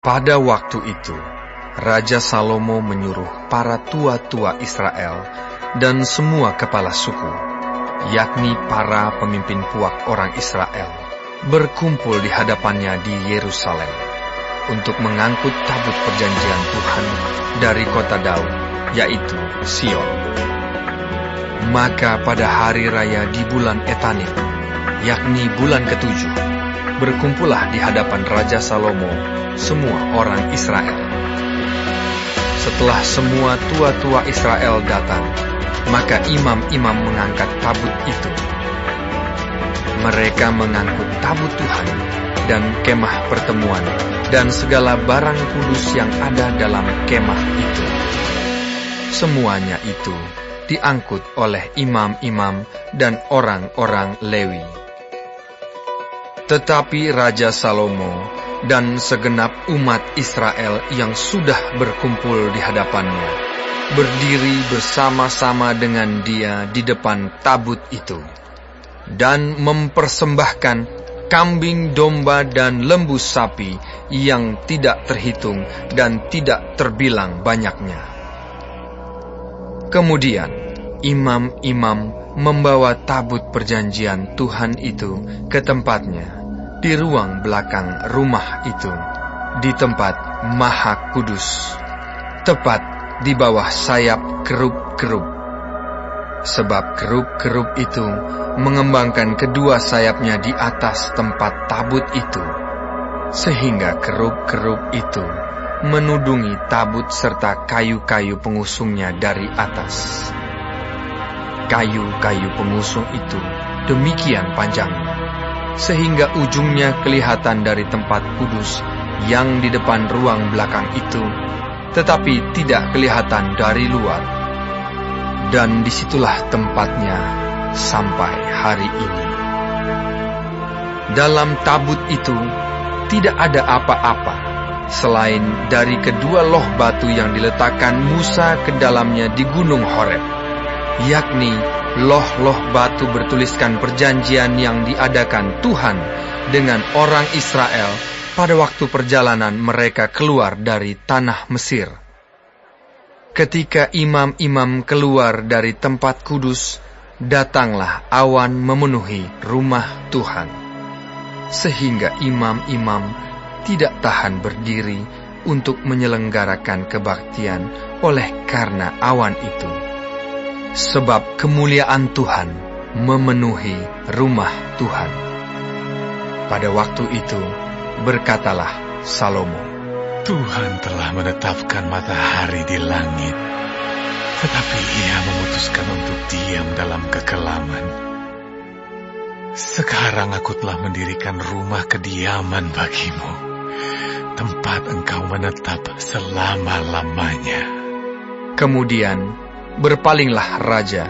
Pada waktu itu, Raja Salomo menyuruh para tua-tua Israel dan semua kepala suku, yakni para pemimpin puak orang Israel, berkumpul di hadapannya di Yerusalem untuk mengangkut tabut perjanjian Tuhan dari kota Daud, yaitu Sion. Maka pada hari raya di bulan Etanim, yakni bulan ketujuh, berkumpullah di hadapan Raja Salomo semua orang Israel. Setelah semua tua-tua Israel datang, maka imam-imam mengangkat tabut itu. Mereka mengangkut tabut Tuhan dan kemah pertemuan dan segala barang kudus yang ada dalam kemah itu. Semuanya itu diangkut oleh imam-imam dan orang-orang Lewi. Tetapi Raja Salomo dan segenap umat Israel yang sudah berkumpul di hadapannya berdiri bersama-sama dengan dia di depan tabut itu, dan mempersembahkan kambing, domba, dan lembu sapi yang tidak terhitung dan tidak terbilang banyaknya. Kemudian imam-imam membawa tabut perjanjian Tuhan itu ke tempatnya di ruang belakang rumah itu, di tempat Maha Kudus, tepat di bawah sayap kerub-kerub. Sebab kerub-kerub itu mengembangkan kedua sayapnya di atas tempat tabut itu, sehingga kerub-kerub itu menudungi tabut serta kayu-kayu pengusungnya dari atas. Kayu-kayu pengusung itu demikian panjangnya, sehingga ujungnya kelihatan dari tempat kudus yang di depan ruang belakang itu, tetapi tidak kelihatan dari luar. Dan disitulah tempatnya sampai hari ini. Dalam tabut itu tidak ada apa-apa selain dari kedua loh batu yang diletakkan Musa ke dalamnya di Gunung Horeb, yakni loh-loh batu bertuliskan perjanjian yang diadakan Tuhan dengan orang Israel pada waktu perjalanan mereka keluar dari tanah Mesir. Ketika imam-imam keluar dari tempat kudus, datanglah awan memenuhi rumah Tuhan, sehingga imam-imam tidak tahan berdiri untuk menyelenggarakan kebaktian oleh karena awan itu. Sebab kemuliaan Tuhan memenuhi rumah Tuhan. Pada waktu itu berkatalah Salomo, Tuhan telah menetapkan matahari di langit, tetapi Ia memutuskan untuk diam dalam kekelaman. Sekarang aku telah mendirikan rumah kediaman bagimu, tempat engkau menetap selama-lamanya. Kemudian berpalinglah raja,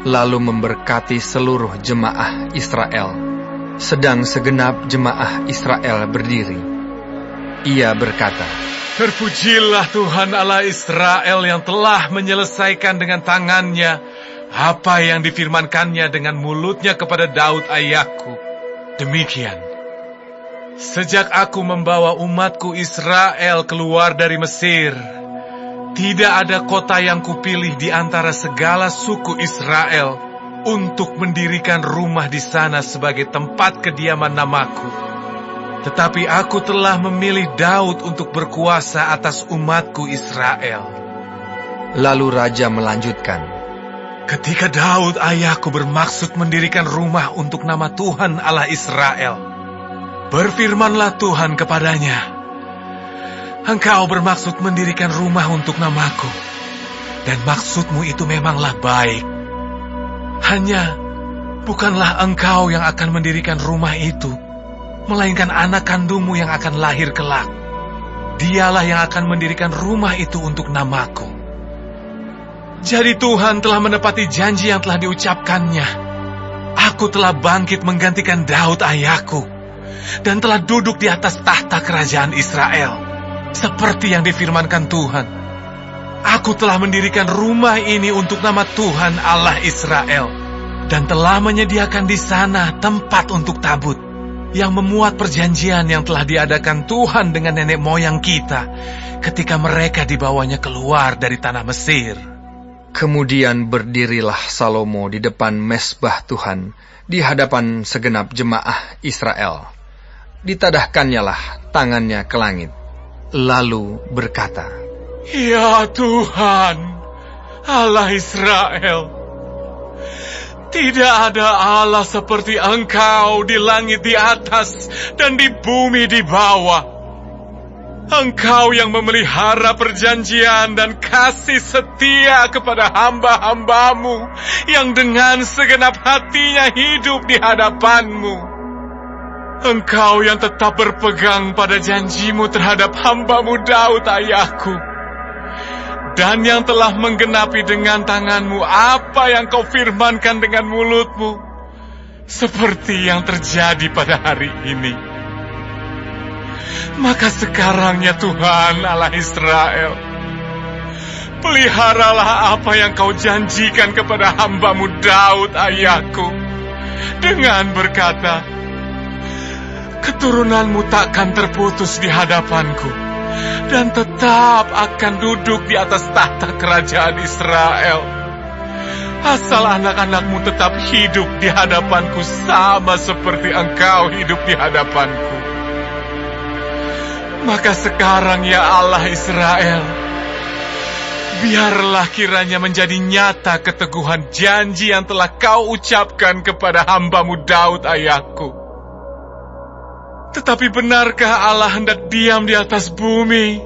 lalu memberkati seluruh jemaah Israel, sedang segenap jemaah Israel berdiri. Ia berkata, Terpujilah Tuhan Allah Israel yang telah menyelesaikan dengan tangannya apa yang difirmankannya dengan mulutnya kepada Daud ayahku. Demikian, sejak aku membawa umatku Israel keluar dari Mesir, tidak ada kota yang kupilih di antara segala suku Israel untuk mendirikan rumah di sana sebagai tempat kediaman namaku. Tetapi aku telah memilih Daud untuk berkuasa atas umatku Israel. Lalu raja melanjutkan, Ketika Daud ayahku bermaksud mendirikan rumah untuk nama Tuhan Allah Israel, berfirmanlah Tuhan kepadanya, Engkau bermaksud mendirikan rumah untuk namaku, dan maksudmu itu memanglah baik. Hanya bukanlah engkau yang akan mendirikan rumah itu, melainkan anak kandungmu yang akan lahir kelak. Dialah yang akan mendirikan rumah itu untuk namaku. Jadi Tuhan telah menepati janji yang telah diucapkannya. Aku telah bangkit menggantikan Daud ayahku, dan telah duduk di atas tahta kerajaan Israel, seperti yang difirmankan Tuhan. Aku telah mendirikan rumah ini untuk nama Tuhan Allah Israel, dan telah menyediakan di sana tempat untuk tabut. yang memuat perjanjian yang telah diadakan Tuhan dengan nenek moyang kita ketika mereka dibawanya keluar dari tanah Mesir. Kemudian berdirilah Salomo di depan mezbah Tuhan, di hadapan segenap jemaah Israel. Ditadahkannyalah tangannya ke langit, lalu berkata, "Ya Tuhan, Allah Israel, tidak ada Allah seperti Engkau di langit di atas dan di bumi di bawah. Engkau yang memelihara perjanjian dan kasih setia kepada hamba-hambamu yang dengan segenap hatinya hidup di hadapan-Mu. Engkau yang tetap berpegang pada janji-Mu terhadap hamba-Mu Daud ayahku, dan yang telah menggenapi dengan tangan-Mu apa yang Kau firmankan dengan mulut-Mu, seperti yang terjadi pada hari ini. Maka sekarang ya Tuhan Allah Israel, peliharalah apa yang Kau janjikan kepada hamba-Mu Daud ayahku, dengan berkata, keturunanmu takkan terputus di hadapanku, dan tetap akan duduk di atas tahta kerajaan Israel, asal anak-anakmu tetap hidup di hadapanku sama seperti Engkau hidup di hadapanku. Maka sekarang ya Allah Israel, biarlah kiranya menjadi nyata keteguhan janji yang telah Kau ucapkan kepada hamba-Mu Daud ayahku. Tetapi benarkah Allah hendak diam di atas bumi?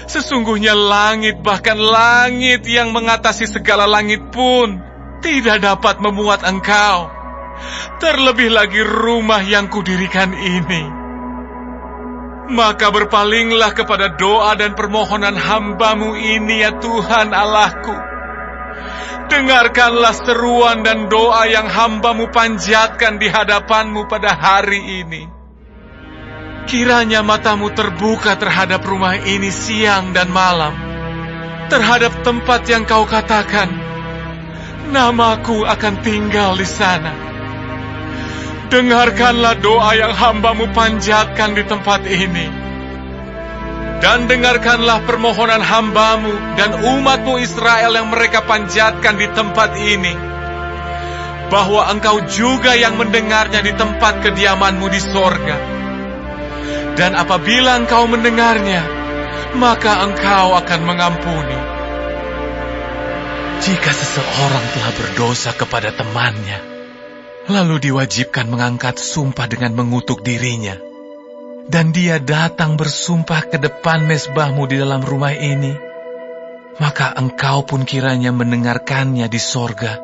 Sesungguhnya langit, bahkan langit yang mengatasi segala langit pun tidak dapat memuat Engkau. Terlebih lagi rumah yang kudirikan ini. Maka berpalinglah kepada doa dan permohonan hamba-Mu ini ya Tuhan Allahku. Dengarkanlah seruan dan doa yang hamba-Mu panjatkan di hadapan-Mu pada hari ini. Kiranya mata-Mu terbuka terhadap rumah ini siang dan malam, terhadap tempat yang Kau katakan, namaku akan tinggal di sana. Dengarkanlah doa yang hamba-Mu panjatkan di tempat ini. Dan dengarkanlah permohonan hamba-Mu dan umat-Mu Israel yang mereka panjatkan di tempat ini, bahwa Engkau juga yang mendengarnya di tempat kediaman-Mu di sorga. Dan apabila Engkau mendengarnya, maka Engkau akan mengampuni. Jika seseorang telah berdosa kepada temannya, lalu diwajibkan mengangkat sumpah dengan mengutuk dirinya, dan dia datang bersumpah ke depan mezbah-Mu di dalam rumah ini, maka Engkau pun kiranya mendengarkannya di sorga,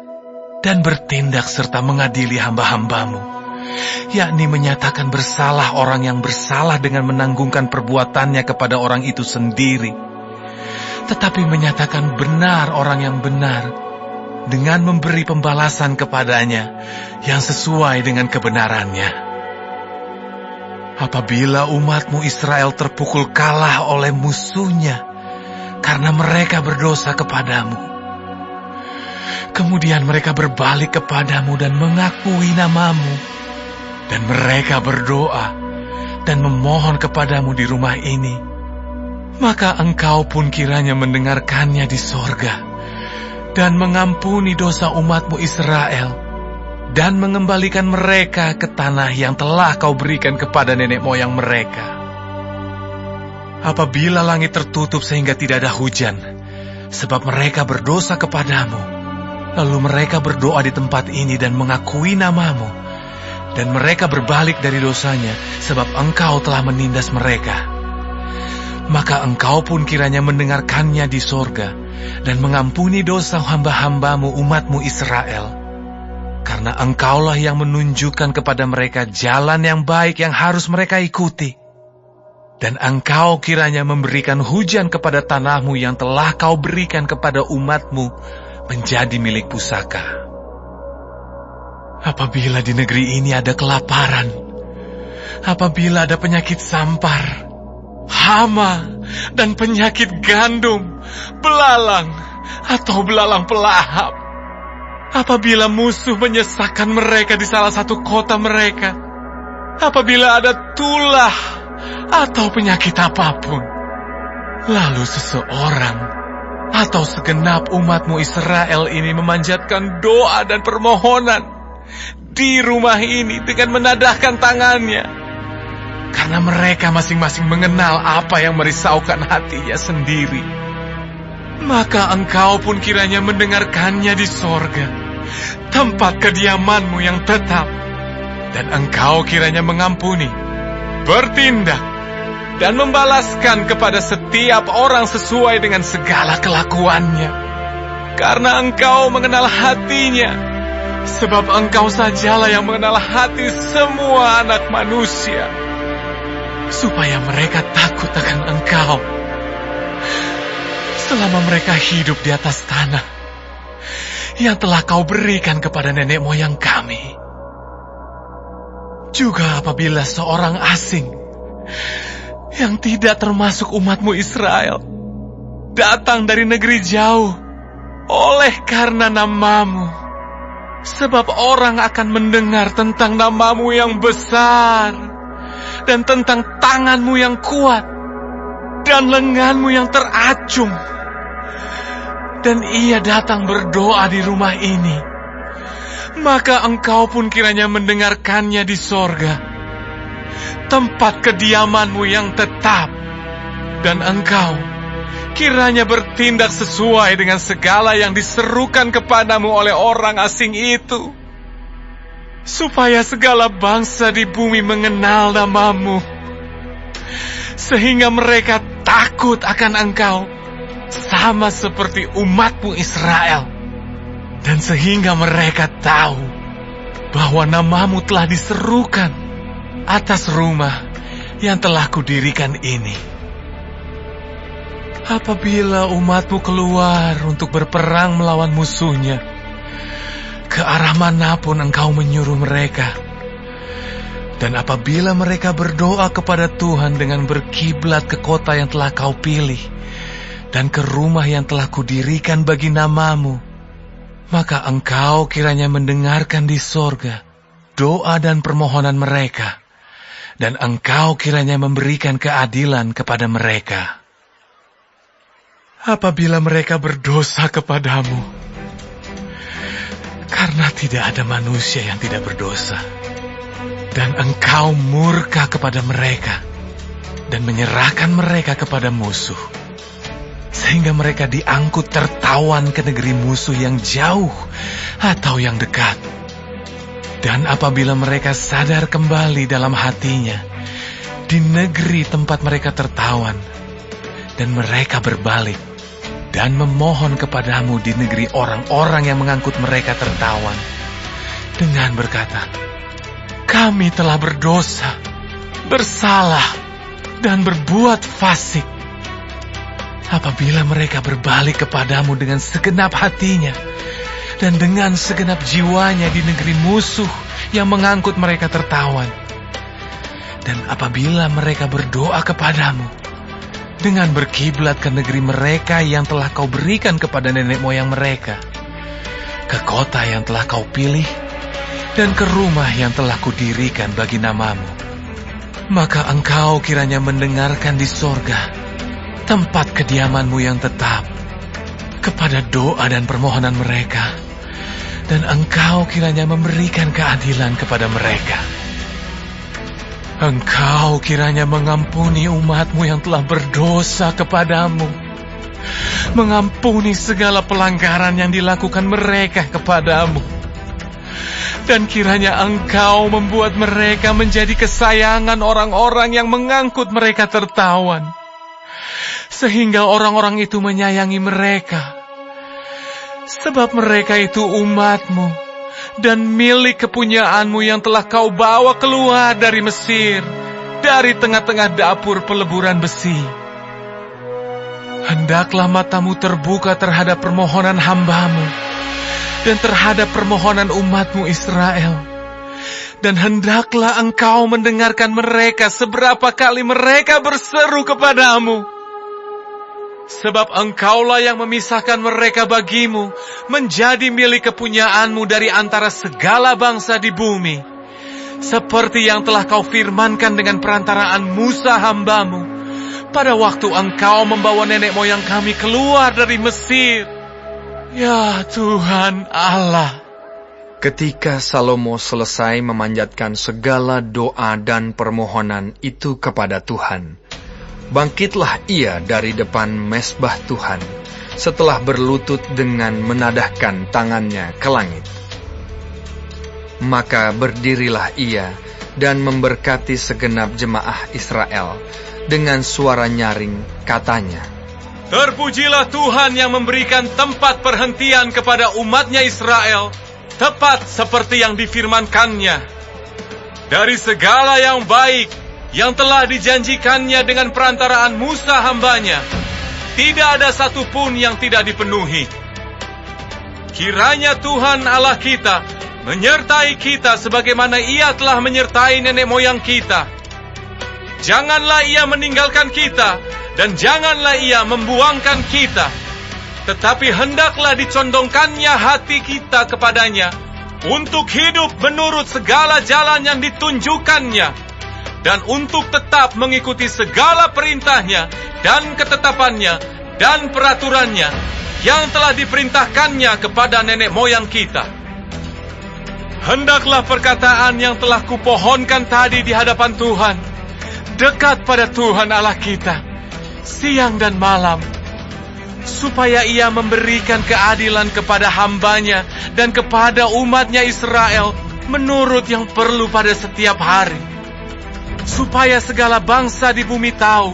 dan bertindak serta mengadili hamba-hamba-Mu, yakni menyatakan bersalah orang yang bersalah dengan menanggungkan perbuatannya kepada orang itu sendiri, tetapi menyatakan benar orang yang benar, dengan memberi pembalasan kepadanya yang sesuai dengan kebenarannya. Apabila umat-Mu Israel terpukul kalah oleh musuhnya karena mereka berdosa kepadamu, kemudian mereka berbalik kepadamu dan mengakui nama-Mu, dan mereka berdoa dan memohon kepadamu di rumah ini, maka Engkau pun kiranya mendengarkannya di sorga, dan mengampuni dosa umat-Mu Israel, dan mengembalikan mereka ke tanah yang telah Kau berikan kepada nenek moyang mereka. Apabila langit tertutup sehingga tidak ada hujan, sebab mereka berdosa kepadamu, lalu mereka berdoa di tempat ini dan mengakui nama-Mu, dan mereka berbalik dari dosanya, sebab Engkau telah menindas mereka, maka Engkau pun kiranya mendengarkannya di sorga, dan mengampuni dosa hamba-hamba-Mu umat-Mu Israel, karena Engkaulah yang menunjukkan kepada mereka jalan yang baik yang harus mereka ikuti, dan Engkau kiranya memberikan hujan kepada tanah-Mu yang telah Kau berikan kepada umat-Mu menjadi milik pusaka. Apabila di negeri ini ada kelaparan, apabila ada penyakit sampar, hama, dan penyakit gandum, belalang, atau belalang pelahap, apabila musuh menyesakkan mereka di salah satu kota mereka, apabila ada tulah atau penyakit apapun, lalu seseorang atau segenap umat-Mu Israel ini memanjatkan doa dan permohonan di rumah ini dengan menadahkan tangannya, karena mereka masing-masing mengenal apa yang merisaukan hatinya sendiri, maka Engkau pun kiranya mendengarkannya di sorga, tempat kediaman-Mu yang tetap, dan Engkau kiranya mengampuni, bertindak, dan membalaskan kepada setiap orang sesuai dengan segala kelakuannya, karena Engkau mengenal hatinya, sebab Engkau sajalah yang mengenal hati semua anak manusia, supaya mereka takut akan Engkau selama mereka hidup di atas tanah yang telah Kau berikan kepada nenek moyang kami. Juga apabila seorang asing yang tidak termasuk umat-Mu Israel datang dari negeri jauh oleh karena nama-Mu, sebab orang akan mendengar tentang nama-Mu yang besar, dan tentang tangan-Mu yang kuat, dan lengan-Mu yang teracung. Dan ia datang berdoa di rumah ini, maka Engkau pun kiranya mendengarkannya di sorga, tempat kediaman-Mu yang tetap, dan Engkau kiranya bertindak sesuai dengan segala yang diserukan kepadamu oleh orang asing itu, supaya segala bangsa di bumi mengenal nama-Mu, sehingga mereka takut akan Engkau, sama seperti umat-Mu Israel, dan sehingga mereka tahu bahwa nama-Mu telah diserukan atas rumah yang telah Kudirikan ini. Apabila umat-Mu keluar untuk berperang melawan musuhnya, ke arah manapun Engkau menyuruh mereka, dan apabila mereka berdoa kepada Tuhan dengan berkiblat ke kota yang telah Kau pilih, dan ke rumah yang telah Kudirikan bagi nama-Mu, maka Engkau kiranya mendengarkan di sorga doa dan permohonan mereka, dan Engkau kiranya memberikan keadilan kepada mereka. Apabila mereka berdosa kepadamu, karena tidak ada manusia yang tidak berdosa, dan Engkau murka kepada mereka, dan menyerahkan mereka kepada musuh, sehingga mereka diangkut tertawan ke negeri musuh yang jauh atau yang dekat. Dan apabila mereka sadar kembali dalam hatinya di negeri tempat mereka tertawan, dan mereka berbalik dan memohon kepadamu di negeri orang-orang yang mengangkut mereka tertawan, dengan berkata, kami telah berdosa, bersalah, dan berbuat fasik. Apabila mereka berbalik kepadamu dengan segenap hatinya, dan dengan segenap jiwanya di negeri musuh yang mengangkut mereka tertawan, dan apabila mereka berdoa kepadamu, dengan berkiblat ke negeri mereka yang telah Kau berikan kepada nenek moyang mereka, ke kota yang telah Kau pilih, dan ke rumah yang telah Kudirikan bagi nama-Mu, maka Engkau kiranya mendengarkan di sorga, tempat kediaman-Mu yang tetap, kepada doa dan permohonan mereka, dan Engkau kiranya memberikan keadilan kepada mereka. Engkau kiranya mengampuni umat-Mu yang telah berdosa kepadamu, mengampuni segala pelanggaran yang dilakukan mereka kepadamu, dan kiranya Engkau membuat mereka menjadi kesayangan orang-orang yang mengangkut mereka tertawan, sehingga orang-orang itu menyayangi mereka, sebab mereka itu umat-Mu dan milik kepunyaan-Mu yang telah Kau bawa keluar dari Mesir, dari tengah-tengah dapur peleburan besi. Hendaklah mata-Mu terbuka terhadap permohonan hamba-Mu dan terhadap permohonan umat-Mu Israel, dan hendaklah Engkau mendengarkan mereka seberapa kali mereka berseru kepadamu. Sebab Engkaulah yang memisahkan mereka bagimu menjadi milik kepunyaan-Mu dari antara segala bangsa di bumi, seperti yang telah kau firmankan dengan perantaraan Musa hamba-Mu, pada waktu Engkau membawa nenek moyang kami keluar dari Mesir. Ya Tuhan Allah. Ketika Salomo selesai memanjatkan segala doa dan permohonan itu kepada Tuhan, bangkitlah ia dari depan mezbah Tuhan, setelah berlutut dengan menadahkan tangannya ke langit. Maka berdirilah ia dan memberkati segenap jemaah Israel dengan suara nyaring, katanya, Terpujilah Tuhan yang memberikan tempat perhentian kepada umatnya Israel, tepat seperti yang difirmankannya. Dari segala yang baik yang telah dijanjikannya dengan perantaraan Musa hambanya, tidak ada satupun yang tidak dipenuhi. Kiranya Tuhan Allah kita menyertai kita sebagaimana Ia telah menyertai nenek moyang kita. Janganlah Ia meninggalkan kita, dan janganlah Ia membuangkan kita. Tetapi hendaklah dicondongkannya hati kita kepadanya, untuk hidup menurut segala jalan yang ditunjukkannya, dan untuk tetap mengikuti segala perintahnya, dan ketetapannya, dan peraturannya, yang telah diperintahkannya kepada nenek moyang kita. Hendaklah perkataan yang telah kupohonkan tadi di hadapan Tuhan, dekat pada Tuhan Allah kita, siang dan malam, supaya Ia memberikan keadilan kepada hambanya dan kepada umatnya Israel menurut yang perlu pada setiap hari, supaya segala bangsa di bumi tahu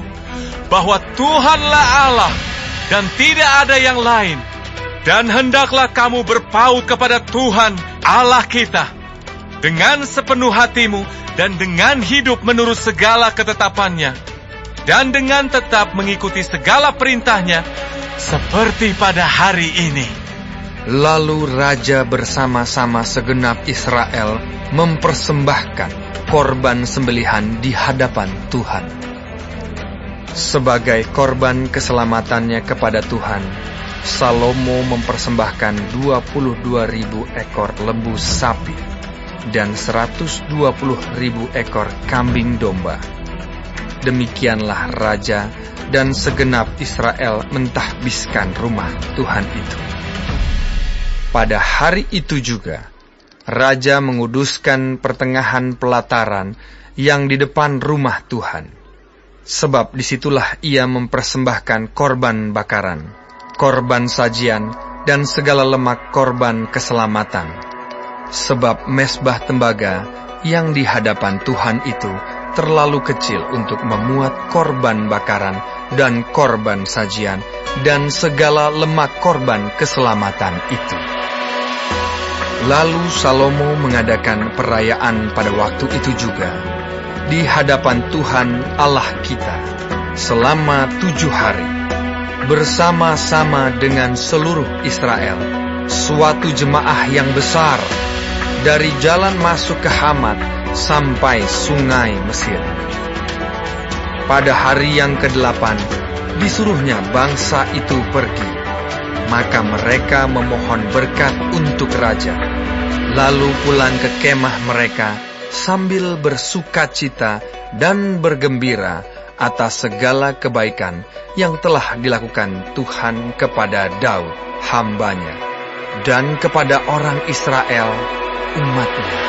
bahwa Tuhanlah Allah dan tidak ada yang lain. Dan hendaklah kamu berpaut kepada Tuhan Allah kita dengan sepenuh hatimu dan dengan hidup menurut segala ketetapannya, dan dengan tetap mengikuti segala perintahnya seperti pada hari ini. Lalu raja bersama-sama segenap Israel mempersembahkan korban sembelihan di hadapan Tuhan. Sebagai korban keselamatannya kepada Tuhan, Salomo mempersembahkan 22.000 ekor lembu sapi dan 120.000 ekor kambing domba. Demikianlah raja dan segenap Israel mentahbiskan rumah Tuhan itu. Pada hari itu juga, raja menguduskan pertengahan pelataran yang di depan rumah Tuhan, sebab disitulah ia mempersembahkan korban bakaran, korban sajian, dan segala lemak korban keselamatan. Sebab mezbah tembaga yang di hadapan Tuhan itu terlalu kecil untuk memuat korban bakaran dan korban sajian dan segala lemak korban keselamatan itu. Lalu Salomo mengadakan perayaan pada waktu itu juga di hadapan Tuhan Allah kita selama 7 hari, bersama-sama dengan seluruh Israel, suatu jemaah yang besar, dari jalan masuk ke Hamat sampai sungai Mesir. Pada hari yang ke-8, disuruhnya bangsa itu pergi, maka mereka memohon berkat untuk raja, lalu pulang ke kemah mereka sambil bersukacita dan bergembira atas segala kebaikan yang telah dilakukan Tuhan kepada Daud, hambanya, dan kepada orang Israel, umatnya.